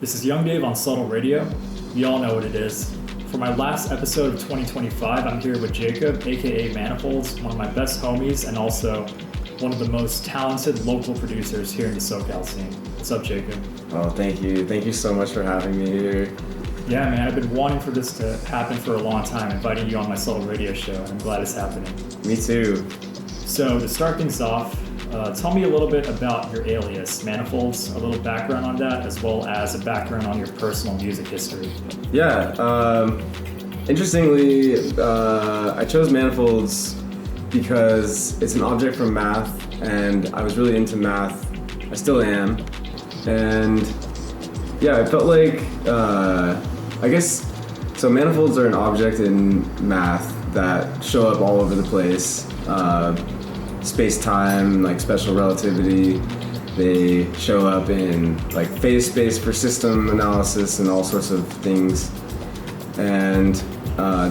This is Young Dave on Subtle Radio. You all know what it is. For my last episode of 2025, I'm here with Jacob, aka Manifolds, one of my best homies and also one of the most talented local producers here in the SoCal scene. What's up, Jacob? Oh, thank you. Thank you so much for having me here. Yeah, man, I've been wanting for this to happen for a long time, inviting you on my Subtle Radio show, and I'm glad it's happening. Me too. So to start things off, tell me a little bit about your alias, Manifolds, a little background on that, as well as a background on your personal music history. Yeah, interestingly, I chose Manifolds because it's an object from math, and I was really into math. I still am. And yeah, I felt like, so manifolds are an object in math that show up all over the place. Space-time, like special relativity. They show up in like phase space for system analysis and all sorts of things. And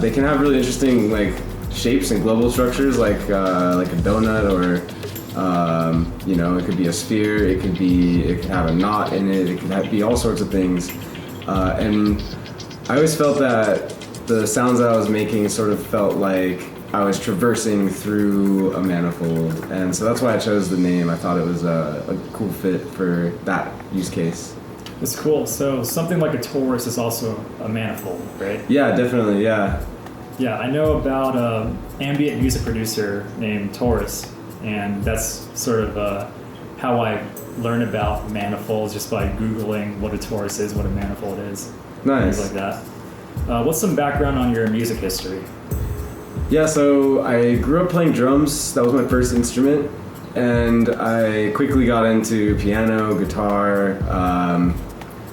they can have really interesting like shapes and global structures, like a donut, or it could be a sphere. It could have a knot in it. It could be all sorts of things. And I always felt that the sounds that I was making sort of felt like I was traversing through a manifold, and so that's why I chose the name. I thought it was a cool fit for that use case. That's cool. So something like a torus is also a manifold, right? Yeah, definitely, yeah. Yeah, I know about an ambient music producer named Taurus, and that's sort of how I learned about manifolds, just by Googling what a torus is, what a manifold is. Nice. Things like that. What's some background on your music history? Yeah, so I grew up playing drums. That was my first instrument, and I quickly got into piano, guitar.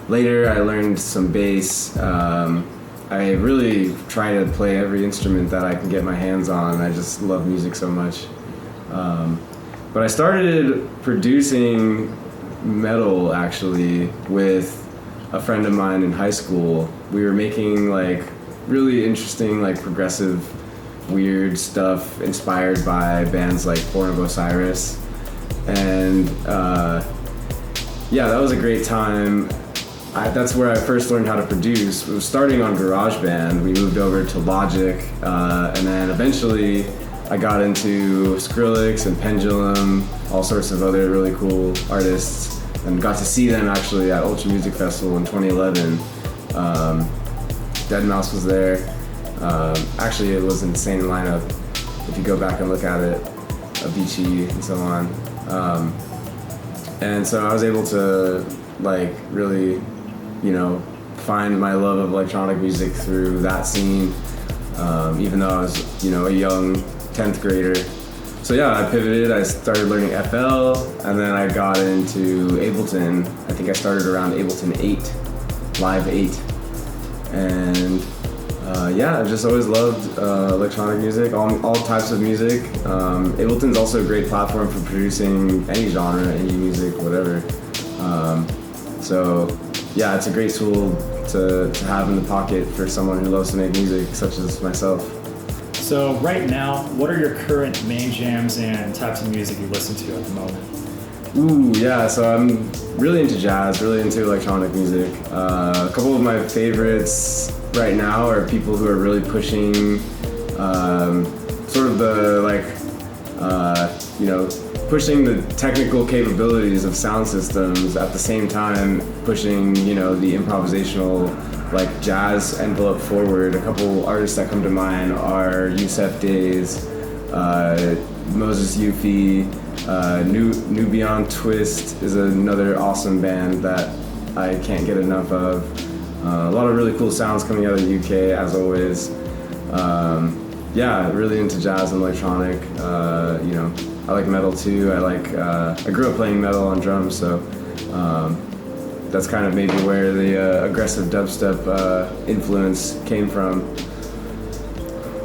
Later, I learned some bass. I really try to play every instrument that I can get my hands on. I just love music so much. But I started producing metal, actually, with a friend of mine in high school. We were making like really interesting, like progressive, weird stuff inspired by bands like Born of Osiris. And that was a great time. That's where I first learned how to produce. We were starting on GarageBand. We moved over to Logic, and then eventually I got into Skrillex and Pendulum, all sorts of other really cool artists, and got to see them actually at Ultra Music Festival in 2011. Deadmau5 was there. Actually, it was an insane lineup if you go back and look at it, Avicii and so on. And so I was able to like really, find my love of electronic music through that scene, even though I was, a young 10th grader. So yeah, I pivoted. I started learning FL, and then I got into Ableton. I think I started around Ableton 8, Live 8, and I've just always loved electronic music, all types of music. Ableton's also a great platform for producing any genre, any music, whatever. It's a great tool to have in the pocket for someone who loves to make music, such as myself. So right now, what are your current main jams and types of music you listen to at the moment? So I'm really into jazz, really into electronic music. A couple of my favorites right now are people who are really pushing sort of the pushing the technical capabilities of sound systems at the same time pushing, the improvisational like jazz envelope forward. A couple artists that come to mind are Yusef Days, Moses Yufi, New Beyond Twist is another awesome band that I can't get enough of. A lot of really cool sounds coming out of the UK, as always. Really into jazz and electronic. I like metal too. I grew up playing metal on drums, so that's kind of maybe where the aggressive dubstep influence came from.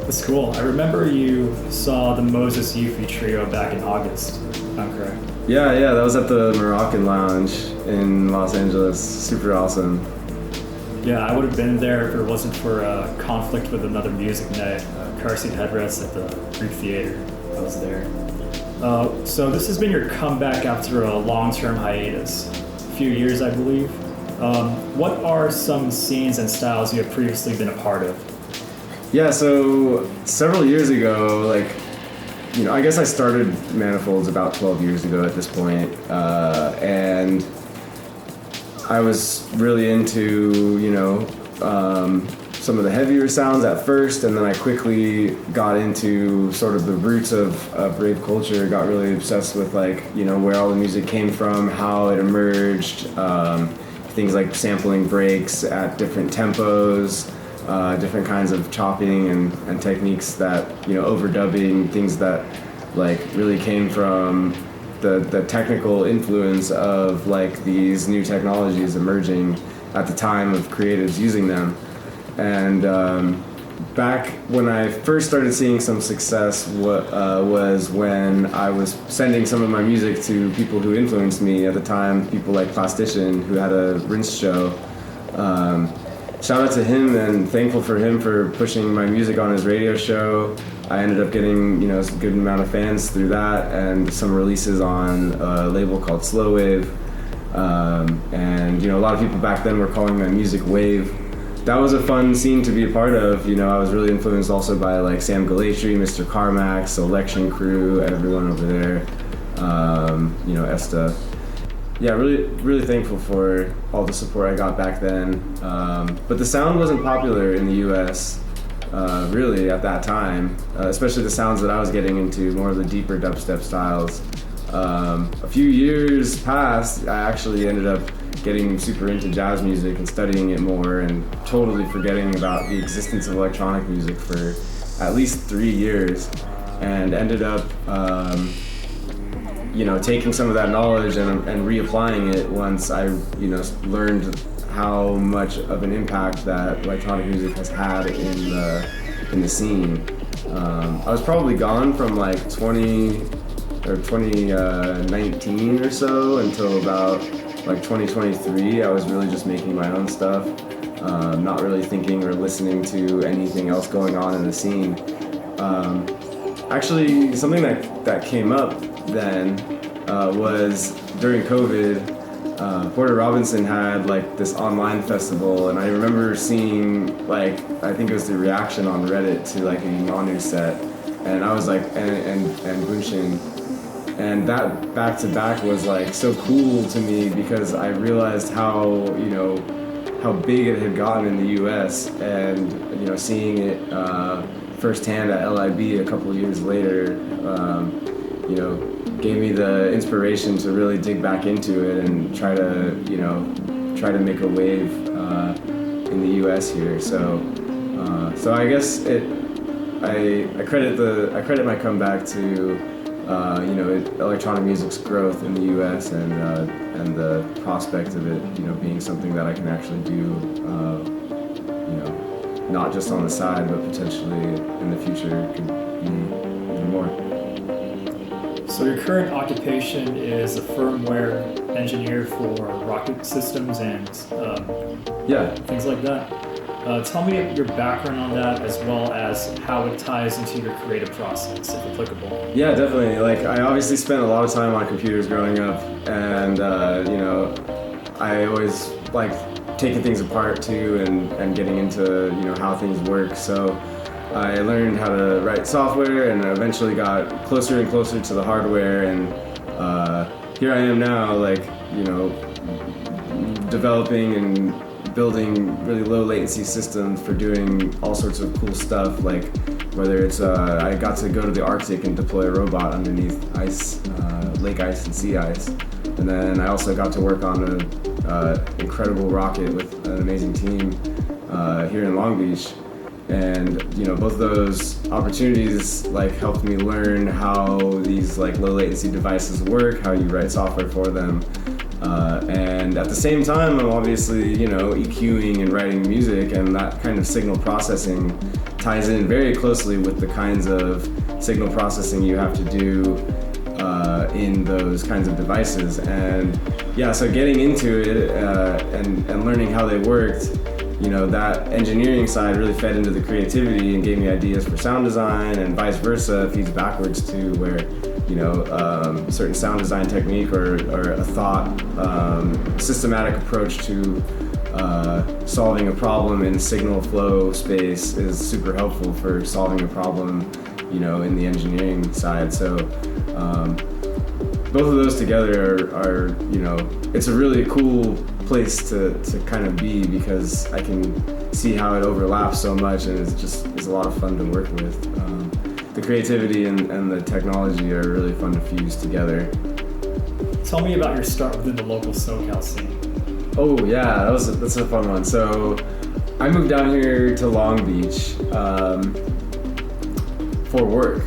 That's cool. I remember you saw the Moses Yufi trio back in August, if I'm correct. Yeah, that was at the Moroccan Lounge in Los Angeles. Super awesome. Yeah, I would have been there if it wasn't for a conflict with another music night, car seat headrest at the Greek Theater. I was there. So this has been your comeback after a long-term hiatus. A few years, I believe. What are some scenes and styles you have previously been a part of? Yeah, so several years ago, I guess I started Manifolds about 12 years ago at this point, and I was really into, some of the heavier sounds at first, and then I quickly got into sort of the roots of rave culture, got really obsessed with where all the music came from, how it emerged, things like sampling breaks at different tempos, different kinds of chopping and techniques that, overdubbing, things that really came from the technical influence of these new technologies emerging at the time of creatives using them. And back when I first started seeing some success was when I was sending some of my music to people who influenced me at the time, people like Plastician, who had a Rinse show. Shout out to him and thankful for him for pushing my music on his radio show. I ended up getting a good amount of fans through that and some releases on a label called Slow Wave. And a lot of people back then were calling my music wave. That was a fun scene to be a part of. I was really influenced also by Sam Galatry, Mr. Carmack, Selection Crew, everyone over there, Esta. Yeah, really, really thankful for all the support I got back then. But the sound wasn't popular in the US, really, at that time, especially the sounds that I was getting into, more of the deeper dubstep styles. A few years passed, I actually ended up getting super into jazz music and studying it more and totally forgetting about the existence of electronic music for at least 3 years, and ended up taking some of that knowledge and reapplying it once I learned how much of an impact that electronic music has had in the scene. I was probably gone from 2019 or so until about 2023. I was really just making my own stuff, not really thinking or listening to anything else going on in the scene. Actually, something that came up then was during COVID. Porter Robinson had this online festival, and I remember seeing I think it was the reaction on Reddit to a Manu set, and I was and Bunshin. And that back to back was so cool to me because I realized how big it had gotten in the U.S. and seeing it firsthand at LIB a couple of years later, gave me the inspiration to really dig back into it and try to make a wave in the U.S. here. So I guess I credit my comeback to. Electronic music's growth in the U.S. and the prospect of it, being something that I can actually do, not just on the side, but potentially in the future could be even more. So your current occupation is a firmware engineer for rocket systems and things like that. Tell me your background on that, as well as how it ties into your creative process, if applicable. Yeah, definitely. I obviously spent a lot of time on computers growing up, and I always taking things apart too, and getting into how things work. So I learned how to write software, and eventually got closer and closer to the hardware. And here I am now, developing and building really low latency systems for doing all sorts of cool stuff, whether it's I got to go to the Arctic and deploy a robot underneath ice, lake ice and sea ice, and then I also got to work on an incredible rocket with an amazing team here in Long Beach, and both of those opportunities helped me learn how these low latency devices work, how you write software for them. And at the same time, I'm obviously, EQing and writing music, and that kind of signal processing ties in very closely with the kinds of signal processing you have to do in those kinds of devices. And yeah, so getting into it and learning how they worked, that engineering side really fed into the creativity and gave me ideas for sound design, and vice versa feeds backwards too, where certain sound design technique or a thought, systematic approach to solving a problem in signal flow space is super helpful for solving a problem, in the engineering side. So both of those together are it's a really cool place to kind of be, because I can see how it overlaps so much, and it's a lot of fun to work with. The creativity and the technology are really fun to fuse together. Tell me about your start within the local SoCal scene. Oh yeah, that's a fun one. So I moved down here to Long Beach for work.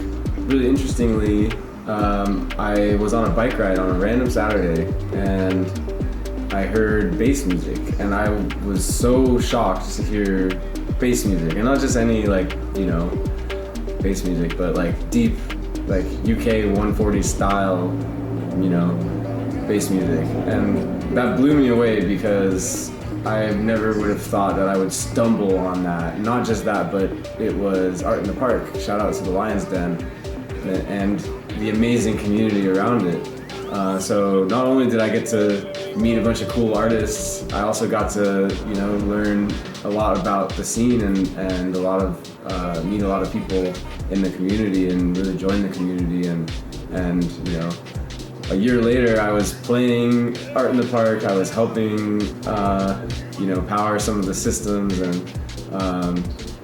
Really interestingly, I was on a bike ride on a random Saturday, and I heard bass music, and I was so shocked to hear bass music, and not just any bass music, but deep, UK 140 style, bass music. And that blew me away, because I never would have thought that I would stumble on that. Not just that, but it was Art in the Park. Shout out to the Lion's Den and the amazing community around it. So not only did I get to meet a bunch of cool artists, I also got to learn a lot about the scene and meet a lot of people in the community and really join the community. And a year later, I was playing Art in the Park. I was helping power some of the systems, and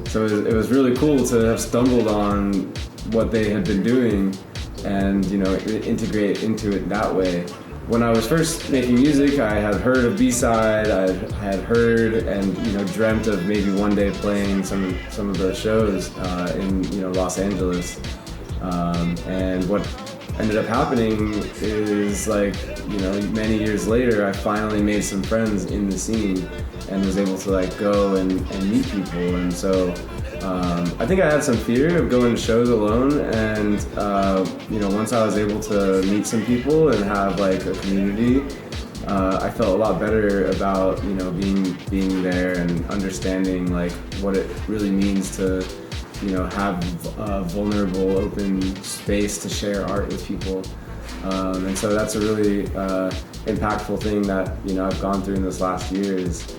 so it was really cool to have stumbled on what they had been doing and integrate into it that way. When I was first making music, I had heard of B-Side. I had heard and dreamt of maybe one day playing some of those shows in Los Angeles. And what ended up happening is many years later, I finally made some friends in the scene and was able to go and meet people. And so I think I had some fear of going to shows alone, and once I was able to meet some people and have a community, I felt a lot better about being there and understanding what it really means to have a vulnerable, open space to share art with people. And so that's a really impactful thing that I've gone through in this last year is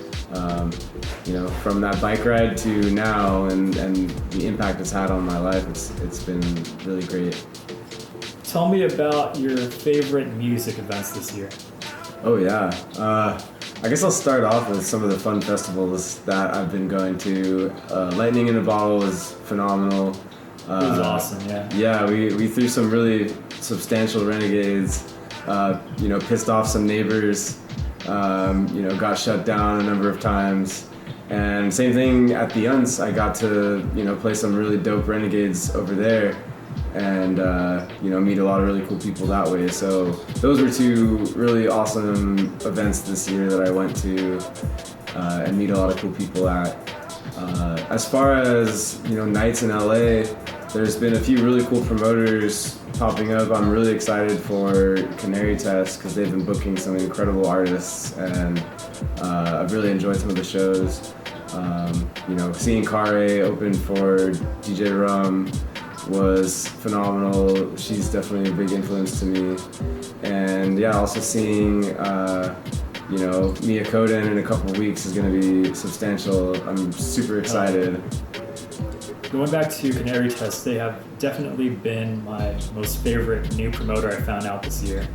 from that bike ride to now, and the impact it's had on my life. It's been really great. Tell me about your favorite music events this year. Oh yeah. I guess I'll start off with some of the fun festivals that I've been going to. Lightning in a Bottle was phenomenal. It was awesome, yeah. Yeah, we threw some really substantial renegades, pissed off some neighbors, got shut down a number of times. And same thing at the Unts, I got to, play some really dope renegades over there and, meet a lot of really cool people that way. So those were two really awesome events this year that I went to and meet a lot of cool people at. As far as, nights in LA, there's been a few really cool promoters popping up. I'm really excited for Canary Test because they've been booking some incredible artists, and I've really enjoyed some of the shows. Seeing Kare open for DJ Rum was phenomenal. She's definitely a big influence to me. And yeah, also seeing Mia Koden in a couple of weeks is going to be substantial. I'm super excited. Going back to Canary Test, they have definitely been my most favorite new promoter I found out this year.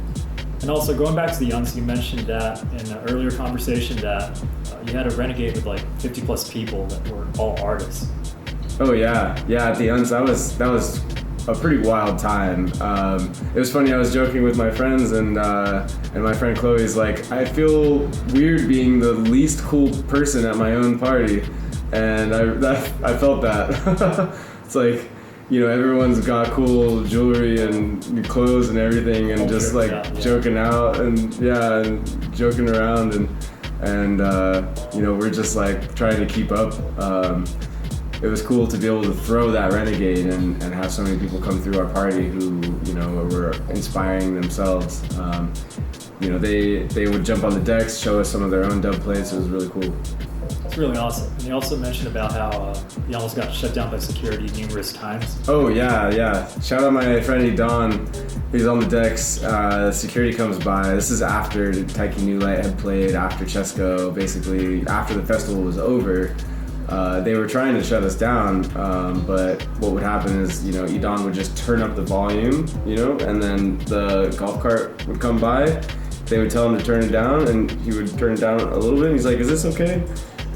And also going back to the Youngs, you mentioned that in an earlier conversation that you had a renegade with 50 plus people that were all artists. Oh yeah, at the Youngs, that was a pretty wild time. It was funny, I was joking with my friends, and my friend Chloe's like, I feel weird being the least cool person at my own party. And I felt that. It's everyone's got cool jewelry and clothes and everything, and just joking out and joking around, and we're just trying to keep up. It was cool to be able to throw that renegade and have so many people come through our party who were inspiring themselves. They would jump on the decks, show us some of their own dub plates. It was really cool. It's really awesome. And you also mentioned about how you almost got shut down by security numerous times. Oh yeah. Shout out my friend Don. He's on the decks. Security comes by. This is after Taiki New Light had played, after Chesco, basically after the festival was over. They were trying to shut us down, but what would happen is, Edon would just turn up the volume, and then the golf cart would come by. They would tell him to turn it down, and he would turn it down a little bit. And he's like, "Is this okay?"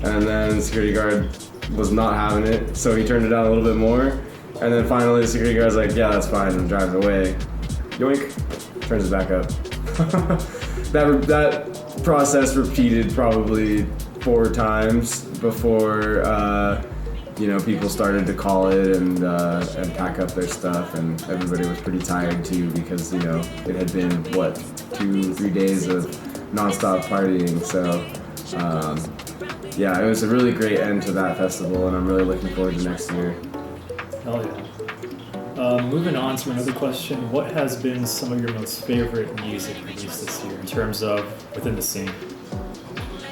And then the security guard was not having it, so he turned it down a little bit more. And then finally, the security guard's like, "Yeah, that's fine," and drives away. Yoink, turns it back up. That process repeated probably 4 times before people started to call it and pack up their stuff, and everybody was pretty tired too, because it had been 2-3 days of nonstop partying. So it was a really great end to that festival, and I'm really looking forward to next year. Hell yeah. Moving on to another question, what has been some of your most favorite music released this year in terms of within the scene?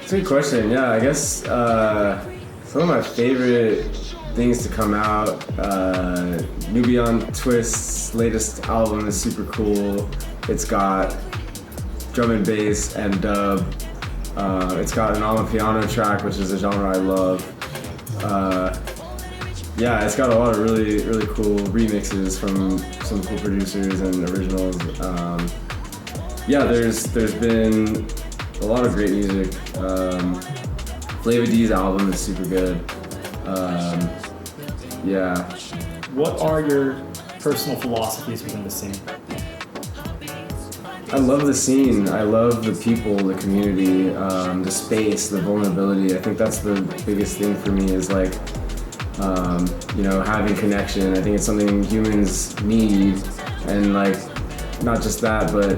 It's a good question. Yeah, I guess some of my favorite things to come out, New Beyond Twist's latest album is super cool. It's got drum and bass and dub. It's got an amapiano track, which is a genre I love. It's got a lot of really, really cool remixes from some cool producers and originals. There's been a lot of great music. Flava D's album is super good. What are your personal philosophies within the scene? I love the scene. I love the people, the community, the space, the vulnerability. I think that's the biggest thing for me is having connection. I think it's something humans need, and not just that, but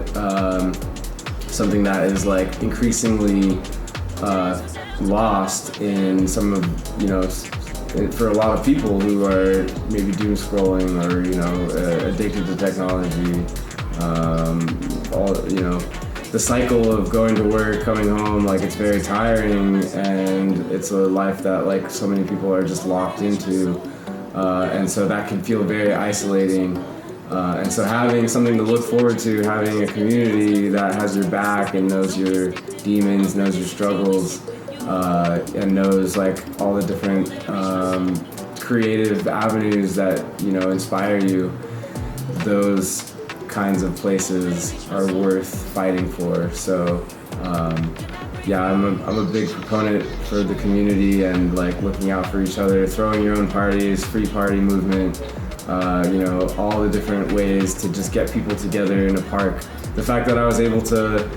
something that is increasingly lost in some of, for a lot of people who are maybe doom scrolling or, addicted to technology. The cycle of going to work, coming home, it's very tiring, and it's a life that so many people are just locked into. And so that can feel very isolating. And so having something to look forward to, having a community that has your back and knows your demons, knows your struggles, and knows all the different creative avenues that inspire you, those kinds of places are worth fighting for. So I'm a big proponent for the community and looking out for each other, throwing your own parties, free party movement, all the different ways to just get people together in a park. The fact that I was able to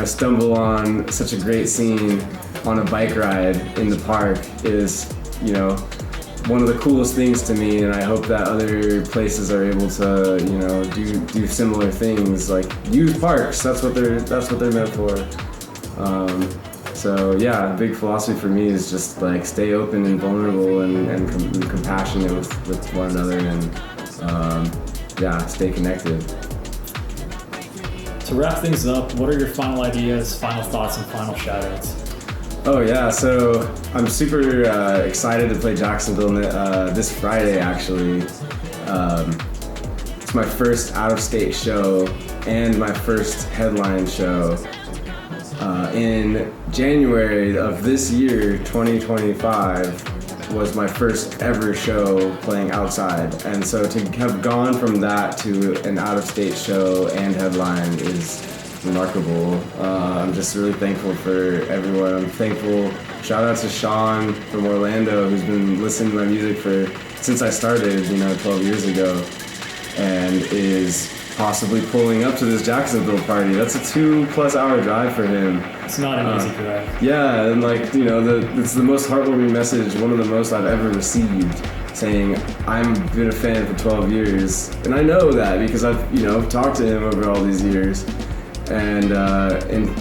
stumble on such a great scene on a bike ride in the park is one of the coolest things to me, and I hope that other places are able to do similar things, use parks. That's what they're meant for. A big philosophy for me is just stay open and vulnerable and compassionate with one another, and stay connected. To wrap things up, what are your final ideas, final thoughts, and final shoutouts? Oh yeah, so I'm super excited to play Jacksonville this Friday, actually. It's my first out-of-state show and my first headline show. In January of this year, 2025, was my first ever show playing outside. And so to have gone from that to an out-of-state show and headline is remarkable. I'm just really thankful for everyone. I'm thankful. Shout out to Sean from Orlando, who's been listening to my music since I started, 12 years ago, and is possibly pulling up to this Jacksonville party. That's a 2+ hour drive for him. It's not an easy drive. Yeah, and it's the most heartwarming message, one of the most I've ever received, saying I've been a fan for 12 years, and I know that because I've talked to him over all these years. And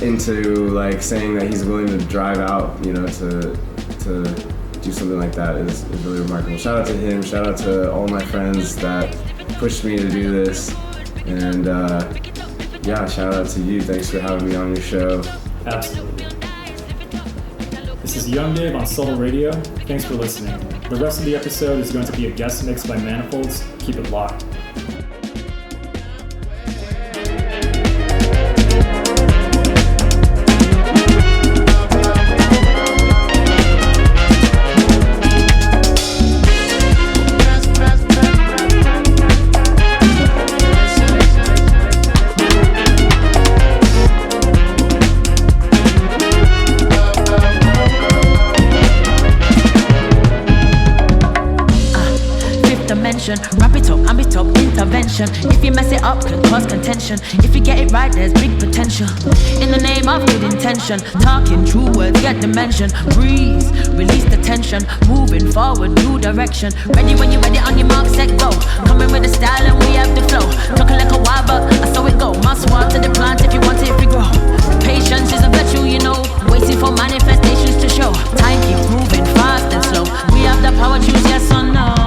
into saying that he's willing to drive out, to do something like that is really remarkable. Shout out to him. Shout out to all my friends that pushed me to do this. And shout out to you. Thanks for having me on your show. Absolutely. This is Young Dave on Subtle Radio. Thanks for listening. The rest of the episode is going to be a guest mix by Manifolds. Keep it locked. Wrap it up, amp it up, intervention. If you mess it up, can cause contention. If you get it right, there's big potential. In the name of good intention, talking true words, get dimension. Breeze, release the tension. Moving forward, new direction. Ready when you're ready, on your mark, set, go. Coming with the style and we have the flow. Talking like a while, but I saw it go. Must water the plant if you want it, if you grow. Patience is a virtue, you know. Waiting for manifestations to show. Time keeps moving fast and slow. We have the power, choose yes or no.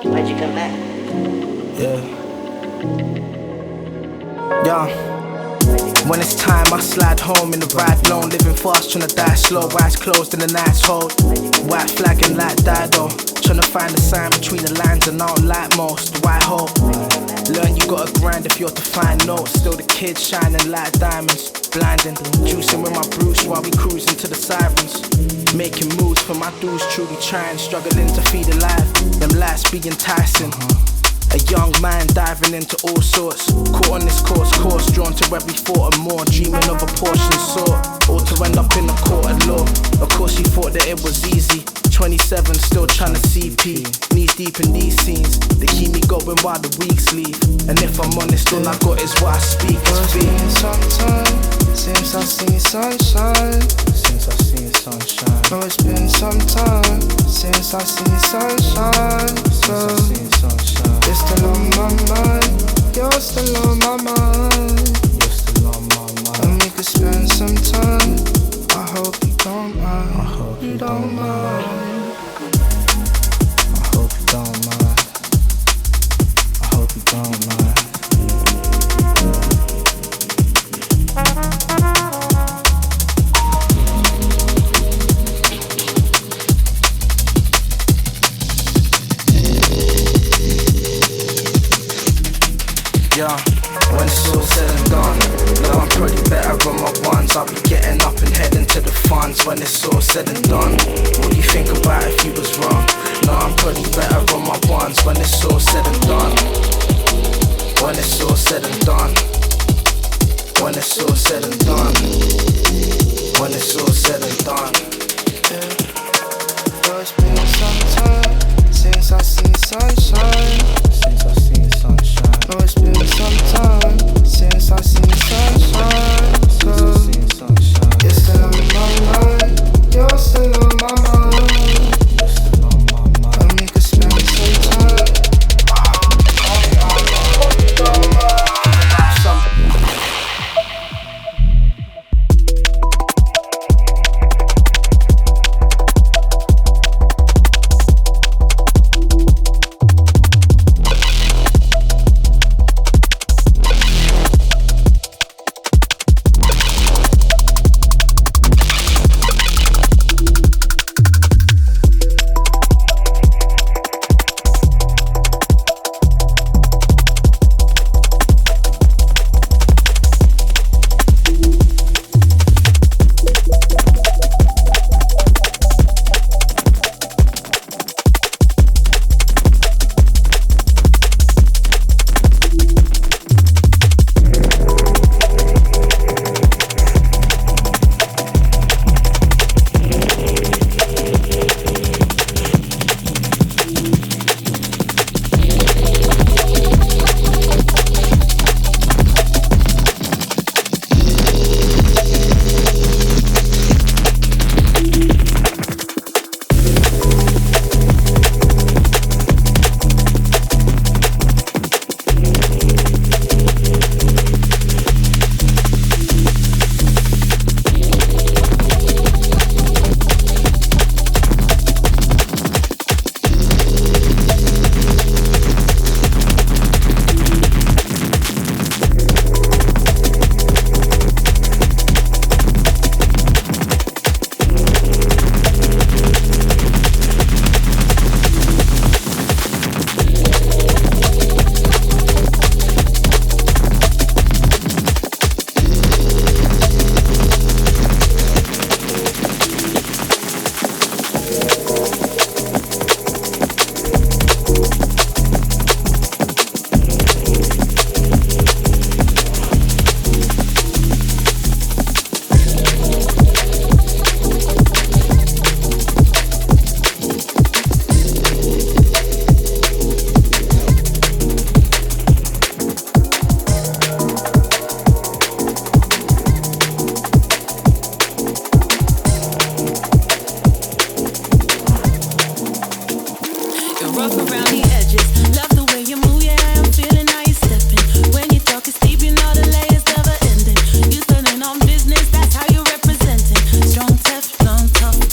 Why'd you come back? Yeah. When it's time, I slide home in the ride lone. Living fast, tryna die slow. Eyes closed in a nice hold. White flagging like Dido. Tryna find the sign between the lines and I don't like most. White hope. Learn you gotta grind if you're to find notes. Still the kids shining like diamonds. Blinding. Juicing with my Bruce while we cruising to the sirens. Making moves for my dudes, truly trying. Struggling to feed alive. Them lights be enticing. A young man diving into all sorts. Caught on this course drawn to every thought and more. Dreaming of a portion sought, all to end up in a court of law. Of course he thought that it was easy. 27, still trying to CP. Knees deep in these scenes. They keep me going while the weeks leave. And if I'm honest, all I got is what I speak. It's been some time since I seen sunshine. Oh, it's been some time since I seen sunshine. You're still on my mind. You're still on my mind. And we could spend some time. I hope you don't mind. I hope you don't mind. I hope you don't mind. I hope you don't mind. Yeah, when it's all said and done, now I'm pretty better on my ones. I'll be getting up and heading to the funds when it's all said and done. What do you think about if you was wrong? Now I'm pretty better on my ones when it's all said and done. When it's all said and done. When it's all said and done. When it's all said and done. Yeah. Oh, it's been some time since I seen sunshine. Oh, it's been some time since I seen sunshine. You're still on my mind. You're still on my mind. And we could spend some time. I hope you don't mind.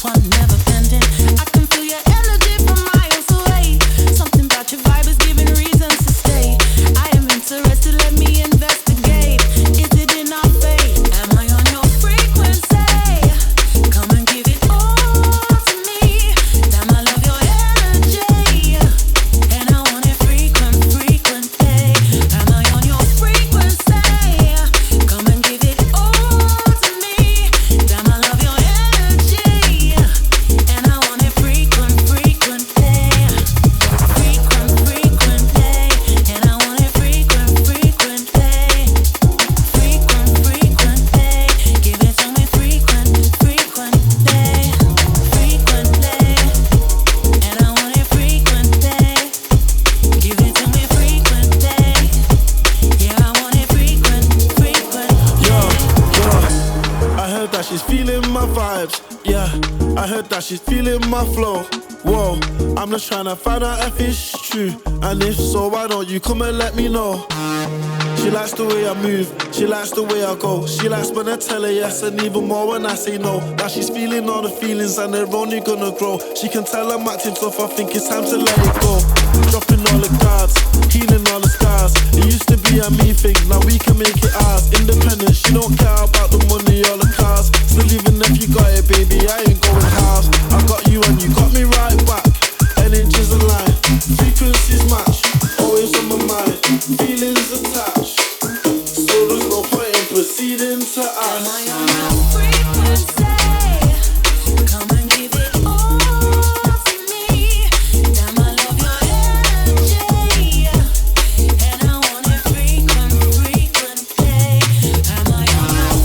One never bending. I can feel your energy from miles away. Something about your Now she's feeling my flow. Whoa, I'm just trying to find out if it's true. And if so, why don't you come and let me know? She likes the way I move, she likes the way I go. She likes when I tell her yes and even more when I say no. Now she's feeling all the feelings and they're only gonna grow. She can tell I'm acting tough, I think it's time to let it go. Dropping all the cards, healing all the scars. It used to be a me thing, now we can make it ours. Independent, she don't care about the money or the cars. Still even if you got it, baby, I ain't going halves. I got you and you got me right back. Energies align, frequencies match. Always on my mind, feelings attached. So there's no point in proceeding to ask. Am I on your frequency? Come and give it all to me. Damn, I love your energy, and I want it frequently. Am I on your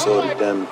sorry, them.